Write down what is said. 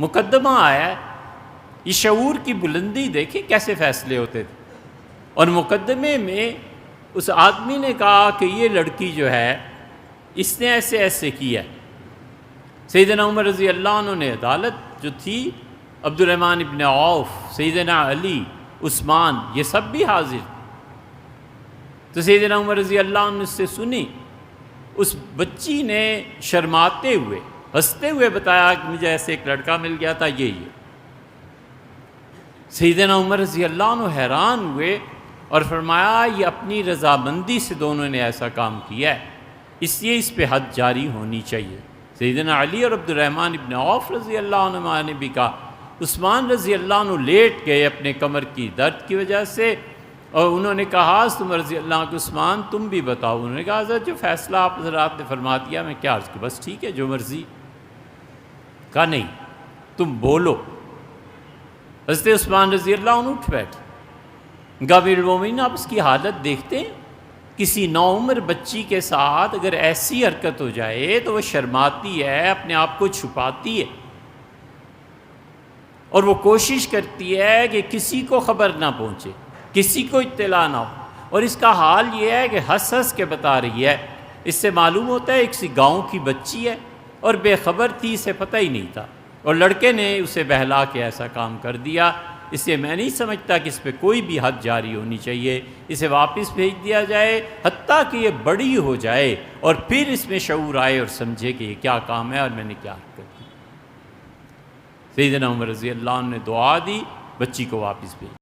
مقدمہ آیا ہے، یہ شعور کی بلندی دیکھیں کیسے فیصلے ہوتے تھے۔ اور مقدمے میں اس آدمی نے کہا کہ یہ لڑکی جو ہے اس نے ایسے ایسے کیا۔ سیدنا عمر رضی اللہ عنہ نے عدالت جو تھی، عبد الرحمن ابن عوف، سیدنا علی، عثمان، یہ سب بھی حاضر۔ تو سیدنا عمر رضی اللہ عنہ سے سنی، اس بچی نے شرماتے ہوئے ہنستے ہوئے بتایا کہ مجھے ایسے ایک لڑکا مل گیا تھا، یہ سیدنا عمر رضی اللہ عنہ حیران ہوئے اور فرمایا یہ اپنی رضامندی سے دونوں نے ایسا کام کیا ہے، اس لیے اس پہ حد جاری ہونی چاہیے۔ سیدنا علی اور عبد الرحمن ابن عوف رضی اللہ عنہ نے بھی کہا۔ عثمان رضی اللہ عنہ لیٹ گئے اپنے کمر کی درد کی وجہ سے، اور انہوں نے کہا عمر رضی اللہ عنہ عثمان تم بھی بتاؤ۔ انہوں نے کہا حضرت جو فیصلہ آپ حضرات نے فرما دیا میں کیا عرض کروں، بس ٹھیک ہے جو مرضی۔ کہا نہیں تم بولو۔ حضرت عثمان رضی اللہ عنہ اٹھ بیٹھے۔ کہا امیر المومنین آپ اس کی حالت دیکھتے ہیں، کسی نوعمر بچی کے ساتھ اگر ایسی حرکت ہو جائے تو وہ شرماتی ہے، اپنے آپ کو چھپاتی ہے، اور وہ کوشش کرتی ہے کہ کسی کو خبر نہ پہنچے، کسی کو اطلاع نہ ہو، اور اس کا حال یہ ہے کہ ہنس ہنس کے بتا رہی ہے۔ اس سے معلوم ہوتا ہے ایک سی گاؤں کی بچی ہے اور بے خبر تھی، اسے پتہ ہی نہیں تھا، اور لڑکے نے اسے بہلا کے ایسا کام کر دیا۔ اس لیے میں نہیں سمجھتا کہ اس پہ کوئی بھی حد جاری ہونی چاہیے، اسے واپس بھیج دیا جائے، حتیٰ کہ یہ بڑی ہو جائے اور پھر اس میں شعور آئے اور سمجھے کہ یہ کیا کام ہے اور میں نے کیا حرکت کی۔ سیدنا عمر رضی اللہ عنہ نے دعا دی، بچی کو واپس بھیج